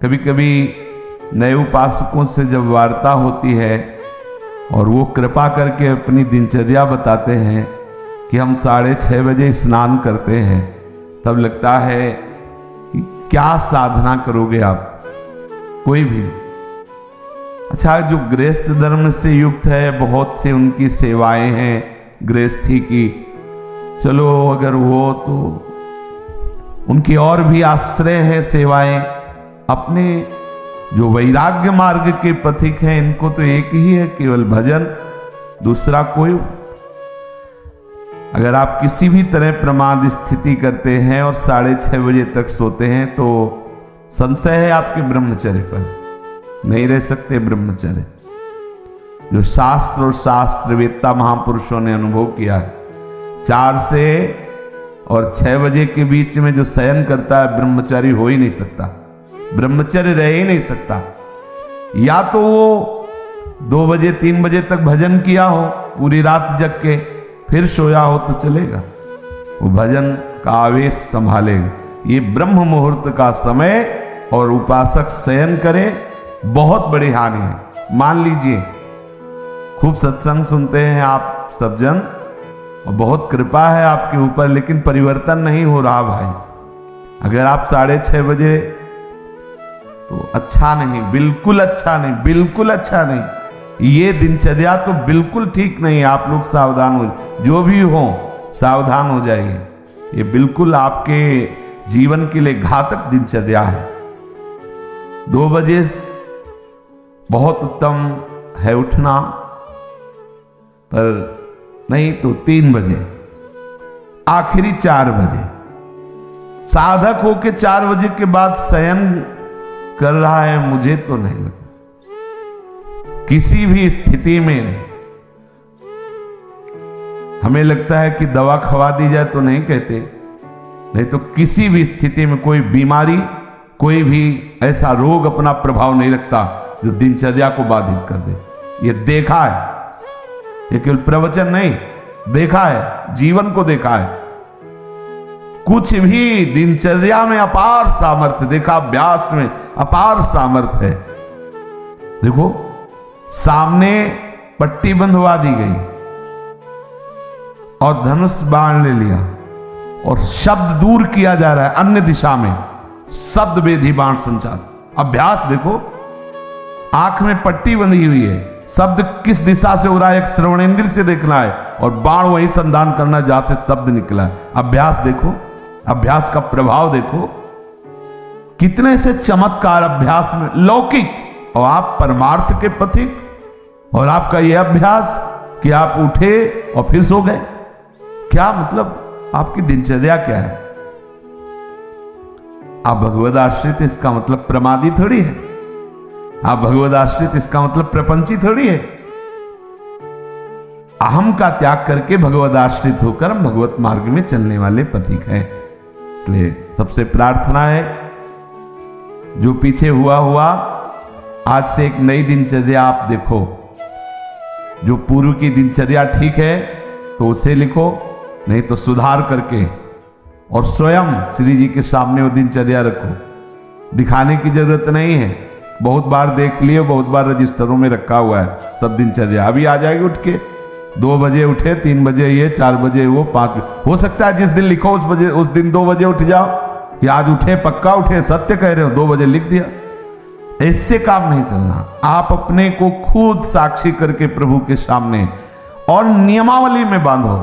कभी कभी नए उपासकों से जब वार्ता होती है और वो कृपा करके अपनी दिनचर्या बताते हैं कि हम 6:30 बजे स्नान करते हैं, तब लगता है कि क्या साधना करोगे आप, कोई भी। अच्छा, जो गृहस्थ धर्म से युक्त है, बहुत से उनकी सेवाएं हैं गृहस्थी की, चलो अगर वो तो उनकी और भी आश्रय है सेवाएं। अपने जो वैराग्य मार्ग के पथिक हैं, इनको तो एक ही है, केवल भजन, दूसरा कोई। अगर आप किसी भी तरह प्रमाद स्थिति करते हैं और 6:30 बजे तक सोते हैं तो संशय है आपके ब्रह्मचर्य पर, नहीं रह सकते ब्रह्मचर्य। जो शास्त्र और शास्त्रवेत्ता महापुरुषों ने अनुभव किया, 4 से और 6 बजे के बीच में जो शयन करता है, ब्रह्मचारी हो ही नहीं सकता, ब्रह्मचर्य रह ही नहीं सकता। या तो वो 2 बजे 3 बजे तक भजन किया हो, पूरी रात जग के फिर सोया हो तो चलेगा, वो भजन का आवेश संभालेगा। ये ब्रह्म मुहूर्त का समय और उपासक शयन करे, बहुत बड़ी हानि है। मान लीजिए खूब सत्संग सुनते हैं आप सब जन और बहुत कृपा है आपके ऊपर, लेकिन परिवर्तन नहीं हो रहा भाई। अगर आप 6:30 बजे, तो अच्छा नहीं, बिल्कुल अच्छा नहीं, बिल्कुल अच्छा नहीं। ये दिनचर्या तो बिल्कुल ठीक नहीं है। आप लोग सावधान हो, जो भी हो सावधान हो जाइए। ये बिल्कुल आपके जीवन के लिए घातक दिनचर्या है। 2 बजे बहुत उत्तम है उठना, पर नहीं तो 3 बजे, आखिरी 4 बजे। साधक होके 4 बजे के बाद शयन कर रहा है, मुझे तो नहीं लगता किसी भी स्थिति में नहीं। हमें लगता है कि दवा खवा दी जाए तो नहीं कहते, नहीं तो किसी भी स्थिति में कोई बीमारी, कोई भी ऐसा रोग अपना प्रभाव नहीं रखता जो दिनचर्या को बाधित कर दे। ये देखा है, ये केवल प्रवचन नहीं, देखा है, जीवन को देखा है। कुछ भी दिनचर्या में अपार सामर्थ्य देखा, अभ्यास में अपार सामर्थ्य है। देखो, सामने पट्टी बंधवा दी गई और धनुष बाण ले लिया और शब्द दूर किया जा रहा है अन्य दिशा में, शब्द वेधी बाण संचार। अभ्यास देखो, आंख में पट्टी बंधी हुई है, शब्द किस दिशा से हो रहा है, एक श्रवणेंद्र से देखना है और बाण वही संधान करना जहां से शब्द निकला है। अभ्यास देखो, अभ्यास का प्रभाव देखो, कितने से चमत्कार अभ्यास में लौकिक, और आप परमार्थ के पथिक, और आपका यह अभ्यास कि आप उठे और फिर सो गए। क्या मतलब, आपकी दिनचर्या क्या है? आप भगवद आश्रित, इसका मतलब प्रमादी थोड़ी है। आप भगवद आश्रित, इसका मतलब प्रपंची थोड़ी है। अहम का त्याग करके भगवद आश्रित होकर हम भगवत मार्ग में चलने वाले पथिक हैं। इसलिए सबसे प्रार्थना है, जो पीछे हुआ आज से एक नई दिनचर्या आप देखो। जो पूर्व की दिनचर्या ठीक है तो उसे लिखो, नहीं तो सुधार करके और स्वयं श्री जी के सामने वो दिनचर्या रखो। दिखाने की जरूरत नहीं है, बहुत बार देख लिए, बहुत बार रजिस्टरों में रखा हुआ है सब दिनचर्या। अभी आ जाएगी उठ के, 2 बजे उठे, 3 बजे ये, 4 बजे वो, 5 हो सकता है जिस दिन लिखो उस दिन 2 बजे उठ जाओ कि आज उठे, पक्का उठे, सत्य कह रहे हो, 2 बजे लिख दिया। इससे काम नहीं चलना। आप अपने को खुद साक्षी करके प्रभु के सामने और नियमावली में बांधो।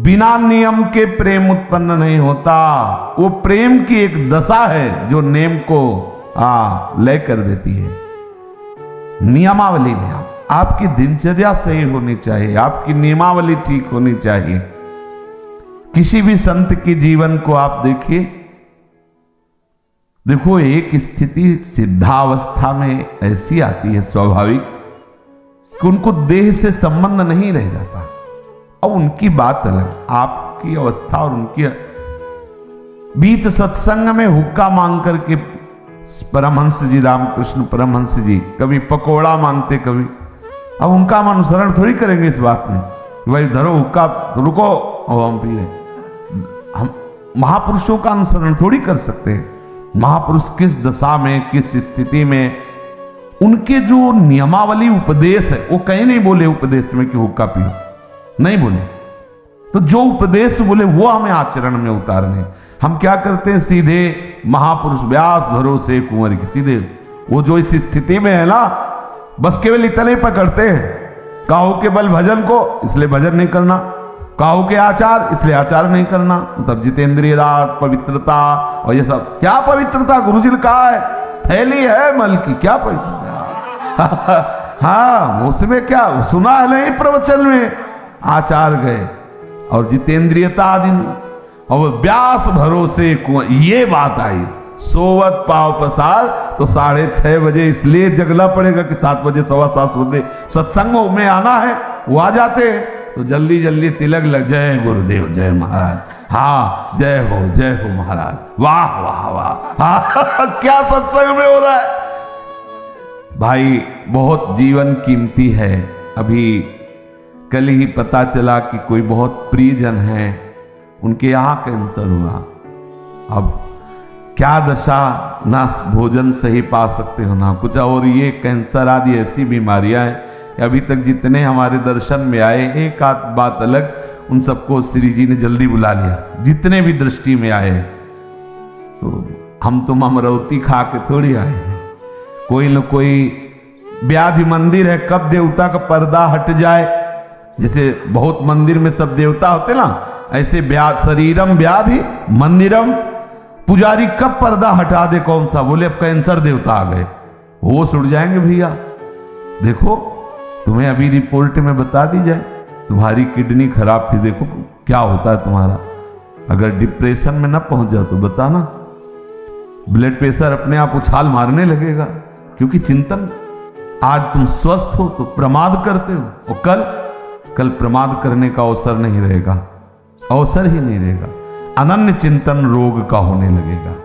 बिना नियम के प्रेम उत्पन्न नहीं होता। वो प्रेम की एक दशा है जो नेम को लय कर देती है। नियमावली में आपकी दिनचर्या सही होनी चाहिए, आपकी नियमावली ठीक होनी चाहिए। किसी भी संत के जीवन को आप देखिए, देखो एक स्थिति सिद्धावस्था में ऐसी आती है स्वाभाविक कि उनको देह से संबंध नहीं रह जाता। अब उनकी बात अलग, आपकी अवस्था और उनकी बीत सत्संग में हुक्का मांग करके परमहंस जी, रामकृष्ण परमहंस जी कभी पकोड़ा मांगते, कभी। अब उनका हम अनुसरण थोड़ी करेंगे इस बात में, भाई धरो हुक्का, रुको और हम पी रहे। हम महापुरुषों का अनुसरण थोड़ी कर सकते हैं। महापुरुष किस दशा में, किस स्थिति में, उनके जो नियमावली उपदेश है वो कहीं नहीं बोले उपदेश में कि हुक्का पियो, नहीं बोले। तो जो उपदेश बोले वो हमें आचरण में उतारने। हम क्या करते हैं, सीधे महापुरुष व्यास भरोसे कुंवर के, सीधे वो जो इस स्थिति में है ना, बस केवल इतना ही पकड़ते हैं, काहू के बल भजन को, इसलिए भजन नहीं करना, काहू के आचार, इसलिए आचार नहीं करना। मतलब जितेंद्रिय दात, पवित्रता और ये सब। क्या पवित्रता? गुरुजी ने कहा है थैली है मल की, क्या पवित्रता? हाँ, उसमें क्या सुना है नहीं प्रवचन में, आचार गए और जितेंद्रियता आदि नहीं। और व्यास भरोसे कुंवर, ये बात आई, सोवत पाव पसार। तो 6:30 बजे इसलिए जगना पड़ेगा कि 7 बजे 7:15 बजे सत्संग में आना है, वो आ जाते हैं तो जल्दी जल्दी तिलक लग, जय गुरुदेव, जय महाराज, हाँ जय हो महाराज, वाह वाह वाह, हाँ क्या सत्संग में हो रहा है भाई। बहुत जीवन कीमती है। अभी कल ही पता चला कि कोई बहुत प्रियजन है, उनके यहाँ कैंसर हुआ। अब क्या दशा, ना भोजन सही पा सकते हो ना कुछ, और ये कैंसर आदि ऐसी बीमारियां हैं। अभी तक जितने हमारे दर्शन में आए, एक आध बात अलग, उन सबको श्री जी ने जल्दी बुला लिया, जितने भी दृष्टि में आए। तो हम तो अमरौती खा के थोड़ी आए हैं, कोई न कोई व्याधि मंदिर है, कब देवता का पर्दा हट जाए, जैसे बहुत मंदिर में सब देवता होते ना, ऐसे शरीरम व्याधि मंदिरम, पुजारी कब पर्दा हटा दे, कौन सा, बोले अब कैंसर देवता आ गए, होश उड़ जाएंगे भैया। देखो तुम्हें अभी रिपोर्ट में बता दी जाए तुम्हारी किडनी खराब थी, देखो क्या होता है तुम्हारा। अगर डिप्रेशन में ना पहुंच जाओ तो बताना, ब्लड प्रेशर अपने आप उछाल मारने लगेगा, क्योंकि चिंतन, आज तुम स्वस्थ हो तो प्रमाद करते हो, और कल प्रमाद करने का अवसर नहीं रहेगा, अवसर ही नहीं रहेगा। अनन्य चिंतन रोग का होने लगेगा।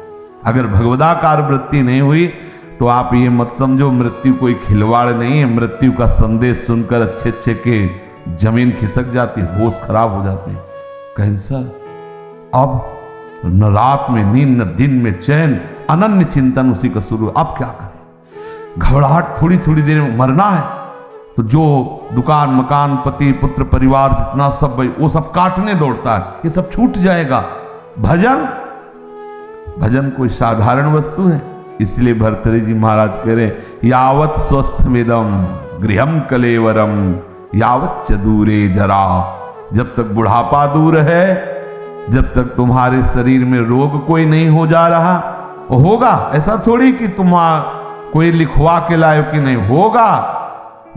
अगर भगवदाकार वृत्ति नहीं हुई तो आप ये मत समझो मृत्यु कोई खिलवाड़ नहीं है। मृत्यु का संदेश सुनकर अच्छे के जमीन खिसक जाती, होश खराब हो जाते हैं। कैंसर, अब न रात में नींद, न दिन में चैन, अनन्य चिंतन उसी का शुरू। अब क्या करें, घबराहट, थोड़ी थोड़ी देर में मरना है, तो जो दुकान मकान पति पुत्र परिवार जितना सब भाई वो सब काटने दौड़ता है, ये सब छूट जाएगा। भजन कोई साधारण वस्तु है। इसलिए भर्तृहरि जी महाराज कह रहे, यावत स्वस्थ वेदम गृहम कलेवरम यावत च दूरे जरा। जब तक बुढ़ापा दूर है, जब तक तुम्हारे शरीर में रोग कोई नहीं हो जा रहा, होगा ऐसा थोड़ी कि कोई लिखवा के लाए कि नहीं होगा।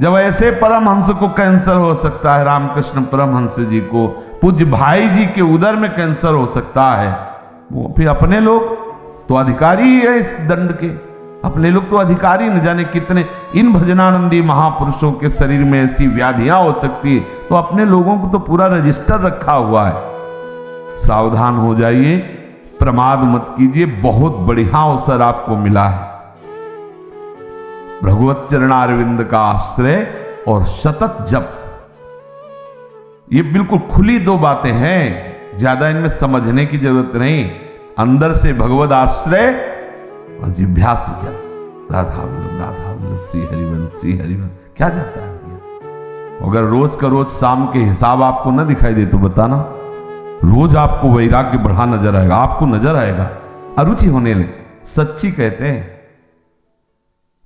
जब ऐसे परमहंस को कैंसर हो सकता है, रामकृष्ण परमहंस जी को, पूज्य भाई जी के उदर में कैंसर हो सकता है, वो फिर अपने लोग तो अधिकारी ही है इस दंड के, अपने लोग तो अधिकारी, न जाने कितने इन भजनानंदी महापुरुषों के शरीर में ऐसी व्याधियां हो सकती है, तो अपने लोगों को तो पूरा रजिस्टर रखा हुआ है। सावधान हो जाइए, प्रमाद मत कीजिए, बहुत बढ़िया अवसर आपको मिला है। भगवत चरणारविंद का आश्रय और सतत जप, ये बिल्कुल खुली दो बातें हैं, ज्यादा इनमें समझने की जरूरत नहीं। अंदर से भगवत आश्रय और जिह्वा से जप, राधा वल्लभ श्री हरिवंश श्री हरिवंश, क्या जाता है भैया। अगर रोज का रोज शाम के हिसाब आपको न दिखाई दे तो बताना, रोज आपको वैराग्य बढ़ा नजर आएगा, आपको नजर आएगा, अरुचि होने लगे। सच्ची कहते हैं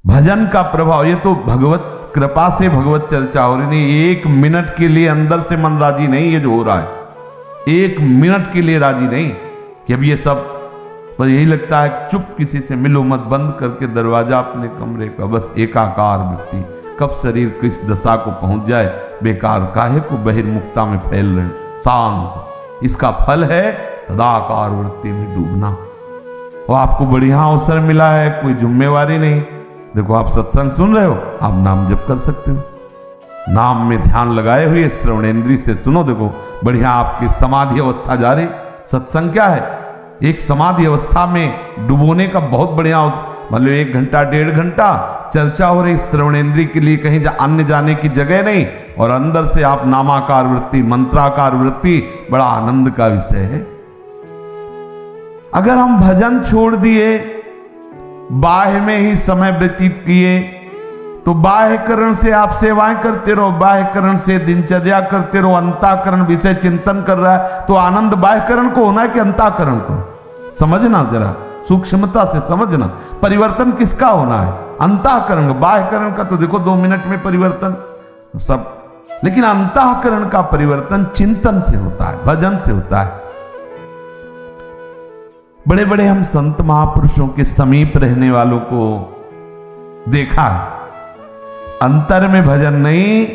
भजन का प्रभाव, ये तो भगवत कृपा से भगवत चर्चा हो रही नहीं। 1 मिनट के लिए अंदर से मन राजी नहीं, ये जो हो रहा है 1 मिनट के लिए राजी नहीं कि अब ये सब, बस यही लगता है चुप, किसी से मिलो मत, बंद करके दरवाजा अपने कमरे का, बस एकाकार व्यक्ति। कब शरीर किस दशा को पहुंच जाए, बेकार काहे को बहिर्मुखता में फैल रहे, शांत। इसका फल है सदाकार वृत्ति में डूबना। और आपको बढ़िया अवसर मिला है, कोई जिम्मेवारी नहीं। देखो आप सत्संग सुन रहे हो, आप नाम जप कर सकते हो, नाम में ध्यान लगाए हुए श्रवणेंद्रिय से सुनो, देखो बढ़िया आपकी समाधि अवस्था जा रही। सत्संग क्या है, एक समाधि अवस्था में डुबोने का बहुत बढ़िया, मतलब 1 घंटा 1.5 घंटा चर्चा हो रही, श्रवणेंद्रिय के लिए कहीं अन्य जाने की जगह नहीं, और अंदर से आप नामाकार वृत्ति, मंत्राकार वृत्ति, बड़ा आनंद का विषय है। अगर हम भजन छोड़ दिए बाह्य में ही समय व्यतीत किए तो बाह्यकरण से आप सेवाएं करते रहो, बाह्यकरण से दिनचर्या करते रहो, अंतःकरण विषय चिंतन कर रहा है तो आनंद बाह्यकरण को होना है कि अंतःकरण को? समझना, जरा सूक्ष्मता से समझना, परिवर्तन किसका होना है? अंतःकरण। बाह्यकरण का तो देखो 2 मिनट में परिवर्तन सब, लेकिन अंतःकरण का परिवर्तन चिंतन से होता है, भजन से होता है। बड़े बड़े हम संत महापुरुषों के समीप रहने वालों को देखा है, अंतर में भजन नहीं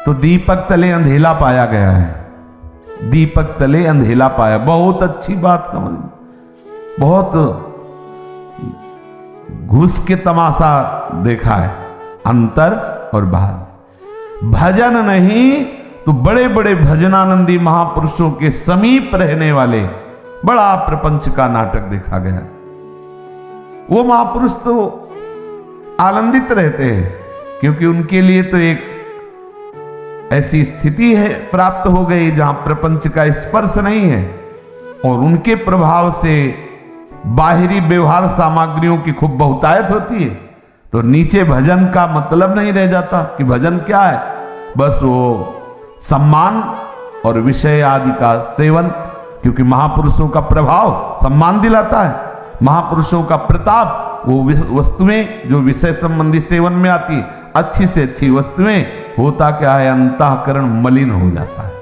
तो दीपक तले अंधेला पाया गया है। दीपक तले अंधेला पाया, बहुत अच्छी बात समझ, बहुत घुस के तमाशा देखा है, अंतर और बाहर। भजन नहीं तो बड़े बड़े भजनानंदी महापुरुषों के समीप रहने वाले बड़ा प्रपंच का नाटक देखा गया। वो महापुरुष तो आनंदित रहते हैं क्योंकि उनके लिए तो एक ऐसी स्थिति है प्राप्त हो गई जहां प्रपंच का स्पर्श नहीं है और उनके प्रभाव से बाहरी व्यवहार सामग्रियों की खूब बहुतायत होती है, तो नीचे भजन का मतलब नहीं रह जाता कि भजन क्या है, बस वो सम्मान और विषय आदि का सेवन, क्योंकि महापुरुषों का प्रभाव सम्मान दिलाता है, महापुरुषों का प्रताप वो वस्तुएं जो विषय संबंधी सेवन में आती, अच्छी से अच्छी वस्तुएं, होता क्या है, अंतःकरण मलिन हो जाता है।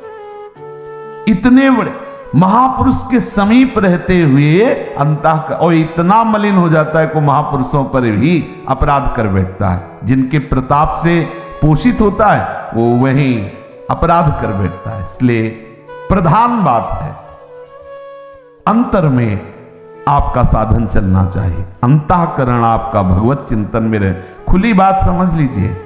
इतने बड़े महापुरुष के समीप रहते हुए अंतःकरण और इतना मलिन हो जाता है कि महापुरुषों पर भी अपराध कर बैठता है। जिनके प्रताप से पोषित होता है वो वही अपराध कर बैठता है। इसलिए प्रधान बात है अंतर में आपका साधन चलना चाहिए, अंतःकरण आपका भगवत चिंतन में रहे। खुली बात समझ लीजिए,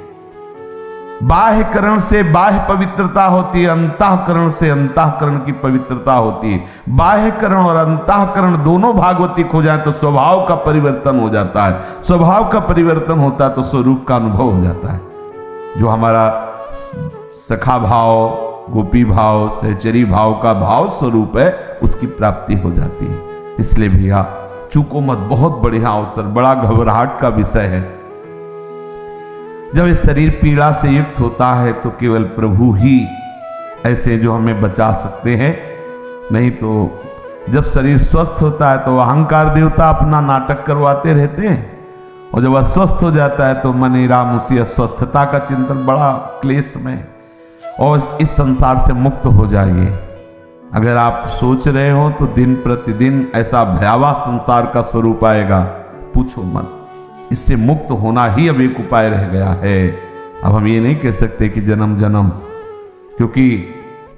बाह्यकरण से बाह्य पवित्रता होती है, अंतःकरण से अंतःकरण की पवित्रता होती है। बाह्यकरण और अंतःकरण दोनों भागवतिक हो जाए तो स्वभाव का परिवर्तन हो जाता है, स्वभाव का परिवर्तन होता है तो स्वरूप का अनुभव हो जाता है। जो हमारा सखा भाव, गोपी भाव, सहचरी भाव का भाव स्वरूप है, उसकी प्राप्ति हो जाती है। इसलिए भैया चूको मत, बहुत बढ़िया अवसर, बड़ा घबराहट का विषय है। जब ये शरीर पीड़ा से युक्त होता है तो केवल प्रभु ही ऐसे जो हमें बचा सकते हैं, नहीं तो जब शरीर स्वस्थ होता है तो अहंकार देवता अपना नाटक करवाते रहते हैं, और जब अस्वस्थ हो जाता है तो मन राम उसी अस्वस्थता का चिंतन, बड़ा क्लेश में। और इस संसार से मुक्त हो जाइए। अगर आप सोच रहे हो तो दिन प्रतिदिन ऐसा भयावह संसार का स्वरूप आएगा, पूछो मत। इससे मुक्त होना ही अब एक उपाय रह गया है। अब हम ये नहीं कह सकते कि जन्म जन्म, क्योंकि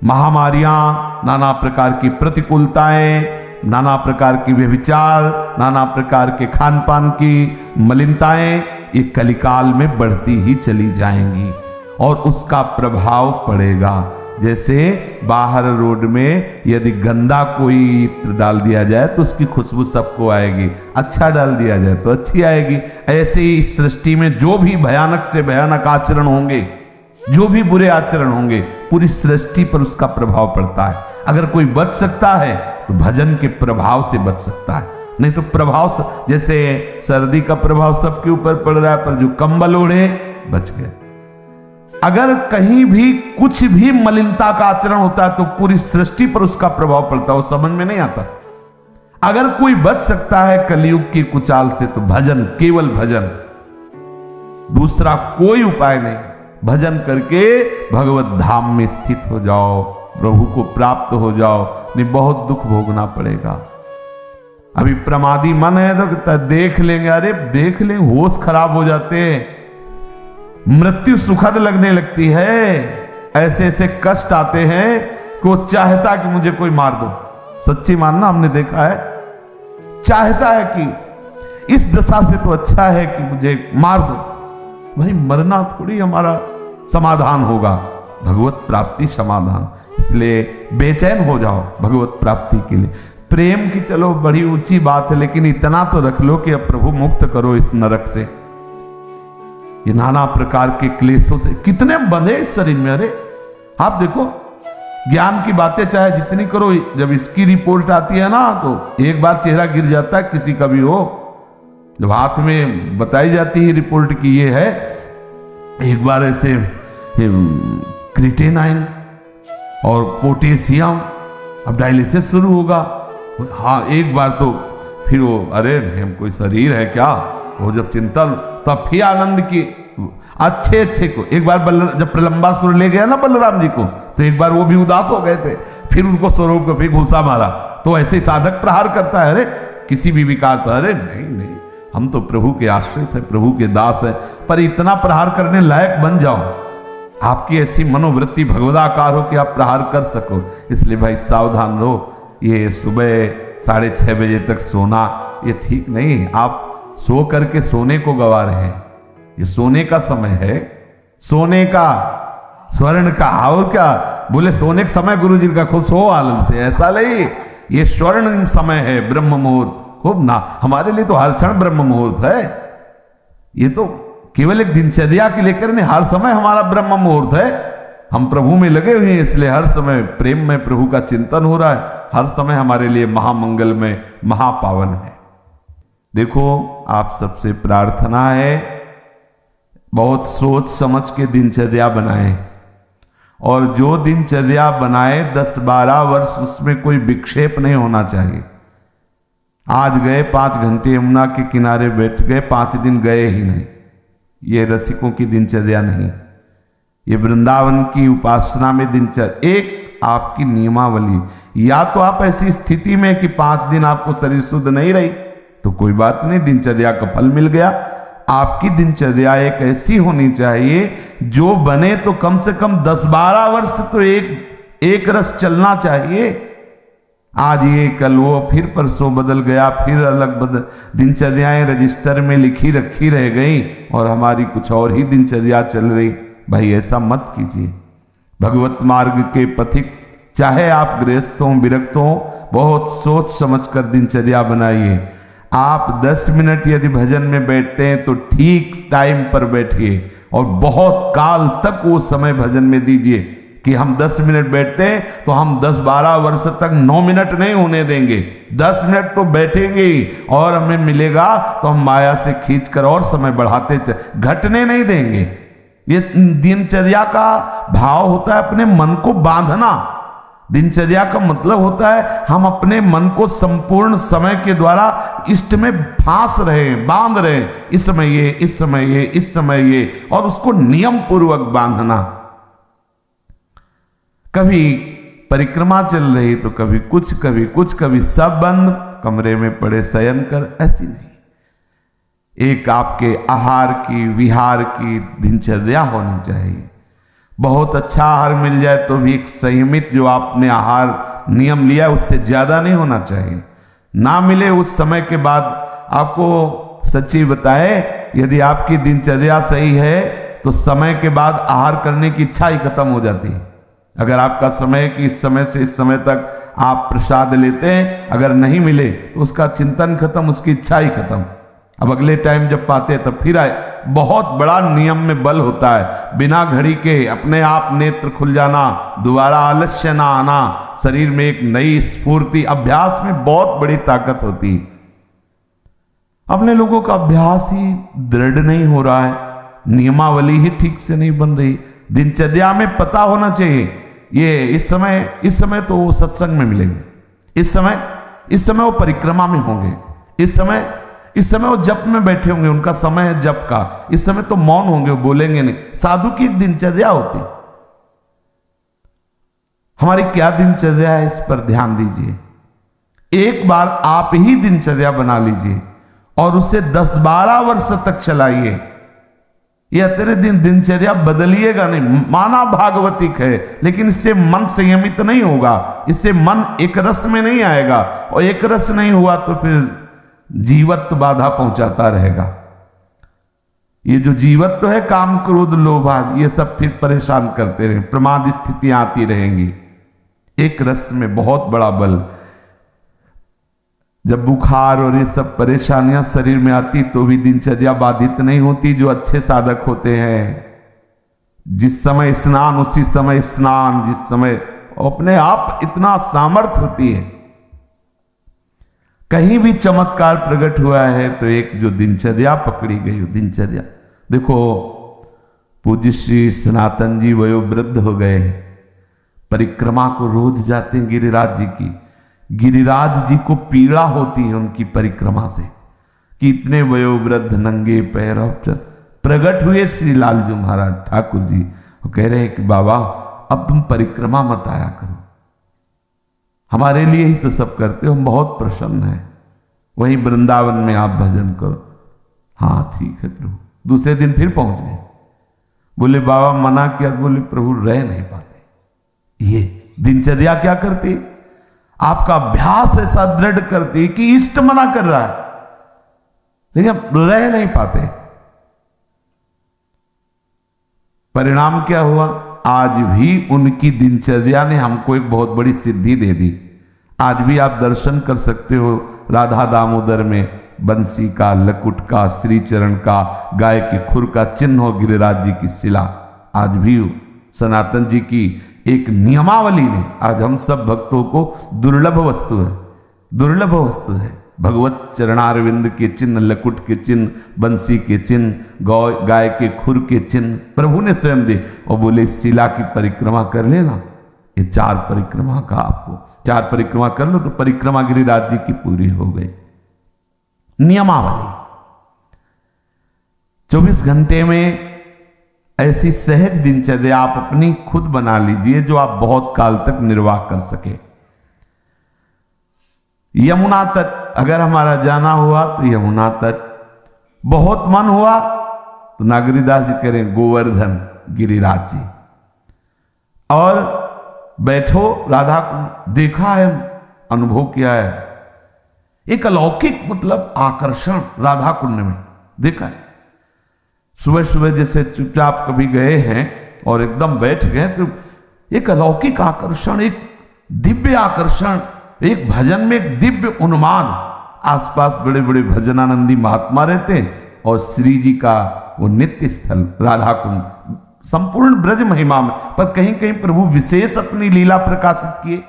महामारियां, नाना प्रकार की प्रतिकूलताएं, नाना प्रकार की व्यभिचार, नाना प्रकार के खान पान की मलिनताएं ये कलिकाल में बढ़ती ही चली जाएंगी और उसका प्रभाव पड़ेगा। जैसे बाहर रोड में यदि गंदा कोई इत्र डाल दिया जाए तो उसकी खुशबू सबको आएगी, अच्छा डाल दिया जाए तो अच्छी आएगी। ऐसे ही इस सृष्टि में जो भी भयानक से भयानक आचरण होंगे, जो भी बुरे आचरण होंगे, पूरी सृष्टि पर उसका प्रभाव पड़ता है। अगर कोई बच सकता है तो भजन के प्रभाव से बच सकता है, नहीं तो प्रभाव, जैसे सर्दी का प्रभाव सबके ऊपर पड़ रहा है, पर जो कंबल ओढ़े बच गए। अगर कहीं भी कुछ भी मलिनता का आचरण होता है तो पूरी सृष्टि पर उसका प्रभाव पड़ता है, वो समझ में नहीं आता। अगर कोई बच सकता है कलयुग की कुचाल से तो भजन, केवल भजन, दूसरा कोई उपाय नहीं। भजन करके भगवत धाम में स्थित हो जाओ, प्रभु को प्राप्त हो जाओ, नहीं बहुत दुख भोगना पड़ेगा। अभी प्रमादी मन है तो देख लेंगे, अरे देख लेंगे, होश खराब हो जाते हैं, मृत्यु सुखद लगने लगती है, ऐसे ऐसे कष्ट आते हैं कि वो चाहता कि मुझे कोई मार दो। सच्ची मानना, हमने देखा है, चाहता है कि इस दशा से तो अच्छा है कि मुझे मार दो। भाई मरना थोड़ी हमारा समाधान होगा, भगवत प्राप्ति समाधान। इसलिए बेचैन हो जाओ भगवत प्राप्ति के लिए। प्रेम की चलो बड़ी ऊंची बात है, लेकिन इतना तो रख लो कि अब प्रभु मुक्त करो इस नरक से, ये नाना प्रकार के क्लेशों से। कितने बंधे इस शरीर में। अरे आप देखो, ज्ञान की बातें चाहे जितनी करो, जब इसकी रिपोर्ट आती है ना तो एक बार चेहरा गिर जाता है किसी का भी हो, जब हाथ में बताई जाती है रिपोर्ट की ये है, एक बार ऐसे क्रिएटिनिन और पोटेशियम, अब डायलिसिस शुरू होगा। हाँ, एक बार तो फिर वो अरे हम कोई शरीर है क्या, वो जब चिंतन, तब फिर आनंद की अच्छे को एक बार जब प्रलंबासुर ले गया ना बलराम जी को, तो एक बार वो भी उदास हो गए थे, फिर उनको स्वरूप को फिर घूसा मारा। तो ऐसे साधक प्रहार करता है, अरे किसी भी विकार पर, अरे नहीं हम तो प्रभु के आश्रित है, प्रभु के दास है, पर इतना प्रहार करने लायक बन जाओ, आपकी ऐसी मनोवृत्ति भगवदाकार हो कि आप प्रहार कर सको। इसलिए भाई सावधान रहो, ये सुबह 6:30 बजे तक सोना ये ठीक नहीं। आप सो करके सोने को गवा रहे हैं, ये सोने का समय है, सोने का, स्वर्ण का, और क्या बोले सोने का समय गुरु जी का, खूब सो आनंद से, ऐसा नहीं, ये स्वर्ण समय है, ब्रह्म मुहूर्त, खूब ना, हमारे लिए तो हर क्षण ब्रह्म मुहूर्त है। ये तो केवल एक दिनचर्या के लेकर नहीं, हर समय हमारा ब्रह्म मुहूर्त है। हम प्रभु में लगे हुए हैं, इसलिए हर समय प्रेम में प्रभु का चिंतन हो रहा है, हर समय हमारे लिए महामंगल में महापावन है। देखो, आप सबसे प्रार्थना है, बहुत सोच समझ के दिनचर्या बनाएं, और जो दिनचर्या बनाए 10-12 वर्ष उसमें कोई विक्षेप नहीं होना चाहिए। आज गए 5 घंटे यमुना के किनारे बैठ गए, 5 दिन गए ही नहीं, ये रसिकों की दिनचर्या नहीं, ये वृंदावन की उपासना में दिनचर्या एक आपकी नियमावली। या तो आप ऐसी स्थिति में कि 5 दिन आपको शरीर शुद्ध नहीं रही तो कोई बात नहीं, दिनचर्या का फल मिल गया। आपकी दिनचर्या एक ऐसी होनी चाहिए जो बने तो कम से कम 10-12 वर्ष तो एक रस चलना चाहिए। आज ये कल वो, फिर परसों बदल गया, फिर अलग दिनचर्याएं रजिस्टर में लिखी रखी रह गई और हमारी कुछ और ही दिनचर्या चल रही। भाई ऐसा मत कीजिए। भगवत मार्ग के पथिक, चाहे आप गृहस्थ हो विरक्त हो, बहुत सोच समझ कर दिनचर्या बनाइए। आप 10 मिनट यदि भजन में बैठते हैं तो ठीक टाइम पर बैठिए और बहुत काल तक वो समय भजन में दीजिए कि हम 10 मिनट बैठते हैं तो हम 10-12 वर्ष तक 9 मिनट नहीं होने देंगे, 10 मिनट तो बैठेंगे ही, और हमें मिलेगा तो हम माया से खींच कर और समय बढ़ाते घटने नहीं देंगे। ये दिनचर्या का भाव होता है अपने मन को बांधना। दिनचर्या का मतलब होता है हम अपने मन को संपूर्ण समय के द्वारा इष्ट में फांस रहे, बांध रहे, इस समय ये, इस समय ये, इस समय ये, और उसको नियम पूर्वक बांधना। कभी परिक्रमा चल रही तो कभी कुछ, कभी कुछ, कभी सब बंद, कमरे में पड़े शयन कर, ऐसी नहीं। एक आपके आहार की, विहार की दिनचर्या होनी चाहिए। बहुत अच्छा आहार मिल जाए तो भी एक संयमित जो आपने आहार नियम लिया उससे ज्यादा नहीं होना चाहिए। ना मिले उस समय के बाद, आपको सच्ची बताए, यदि आपकी दिनचर्या सही है तो समय के बाद आहार करने की इच्छा ही खत्म हो जाती है। अगर आपका समय कि इस समय से इस समय तक आप प्रसाद लेते हैं, अगर नहीं मिले तो उसका चिंतन खत्म, उसकी इच्छा ही खत्म। अब अगले टाइम जब पाते तब फिर आए। बहुत बड़ा नियम में बल होता है। बिना घड़ी के अपने आप नेत्र खुल जाना, दोबारा आलस्य ना आना, शरीर में एक नई स्फूर्ति, अभ्यास में बहुत बड़ी ताकत होती है। अपने लोगों का अभ्यास ही दृढ़ नहीं हो रहा है, नियमावली ही ठीक से नहीं बन रही। दिनचर्या में पता होना चाहिए ये इस समय तो वो सत्संग में मिलेंगे, इस समय वो परिक्रमा में होंगे, इस समय वो जप में बैठे होंगे, उनका समय है जप का, इस समय तो मौन होंगे, वो बोलेंगे नहीं। साधु की दिनचर्या होती। हमारी क्या दिनचर्या है, इस पर ध्यान दीजिए। एक बार आप ही दिनचर्या बना लीजिए और उसे 10-12 वर्ष तक चलाइए। ये अतरे दिन दिनचर्या बदलिएगा नहीं। माना भागवतिक है, लेकिन इससे मन संयमित नहीं होगा, इससे मन एक रस में नहीं आएगा, और एक रस नहीं हुआ तो फिर जीवत्व बाधा पहुंचाता रहेगा। ये जो जीवत्व है, काम क्रोध लोभ आदि, ये सब फिर परेशान करते रहे, प्रमाद स्थितियां आती रहेंगी। एक रस में बहुत बड़ा बल। जब बुखार और ये सब परेशानियां शरीर में आती तो भी दिनचर्या बाधित नहीं होती। जो अच्छे साधक होते हैं, जिस समय स्नान उसी समय स्नान, जिस समय अपने आप इतना सामर्थ्य होती है। कहीं भी चमत्कार प्रकट हुआ है तो एक जो दिनचर्या पकड़ी गई, दिनचर्या देखो। पूज्य श्री सनातन जी वयोवृद्ध हो गए, परिक्रमा को रोज जाते हैं गिरिराज जी की। गिरिराज जी को पीड़ा होती है उनकी परिक्रमा से कि इतने वयोवृद्ध नंगे पैर प्रकट हुए श्री लालजू महाराज ठाकुर जी। वो कह रहे हैं कि बाबा अब तुम परिक्रमा मत आया करो, हमारे लिए ही तो सब करते हो, हम बहुत प्रसन्न हैं, वहीं वृंदावन में आप भजन करो। हाँ ठीक है प्रभु। दूसरे दिन फिर पहुंच गए, बोले बाबा मना किया, बोले प्रभु रह नहीं पाते। ये दिनचर्या क्या करती, आपका अभ्यास ऐसा दृढ़ करती कि इष्ट मना कर रहा है लेकिन रह नहीं पाते। परिणाम क्या हुआ, आज भी उनकी दिनचर्या ने हमको एक बहुत बड़ी सिद्धि दे दी। आज भी आप दर्शन कर सकते हो राधा दामोदर में बंसी का, लकुट का, श्री चरण का, गाय के खुर का चिन्ह हो, गिरिराज जी की शिला आज भी हो। सनातन जी की एक नियमावली ने आज हम सब भक्तों को दुर्लभ वस्तु है, दुर्लभ वस्तु है। भगवत चरणारविंद के चिन्ह, लकुट के चिन्ह, बंसी के चिन्ह, गाय के खुर के चिन्ह प्रभु ने स्वयं दे और बोले इस शिला की परिक्रमा कर लेना। ये 4 परिक्रमा का आपको 4 परिक्रमा कर लो तो परिक्रमा गिरिराज जी की पूरी हो गई। नियमावली 24 घंटे में ऐसी सहज दिनचर्या आप अपनी खुद बना लीजिए जो आप बहुत काल तक निर्वाह कर सके। यमुना तट अगर हमारा जाना हुआ तो यमुना तट, बहुत मन हुआ तो नागरीदास जी करें गोवर्धन गिरिराज जी, और बैठो राधा को देखा है, अनुभव किया है, एक अलौकिक मतलब आकर्षण राधा कुंड में देखा है। सुबह सुबह जैसे चुपचाप कभी गए हैं और एकदम बैठ गए तो एक अलौकिक आकर्षण, एक दिव्य आकर्षण, एक भजन में एक दिव्य उन्माद। आसपास बड़े बड़े भजनानंदी महात्मा रहते हैं और श्री जी का वो नित्य स्थल राधा कुंड संपूर्ण ब्रज महिमा में, पर कहीं कहीं प्रभु विशेष अपनी लीला प्रकाशित किए।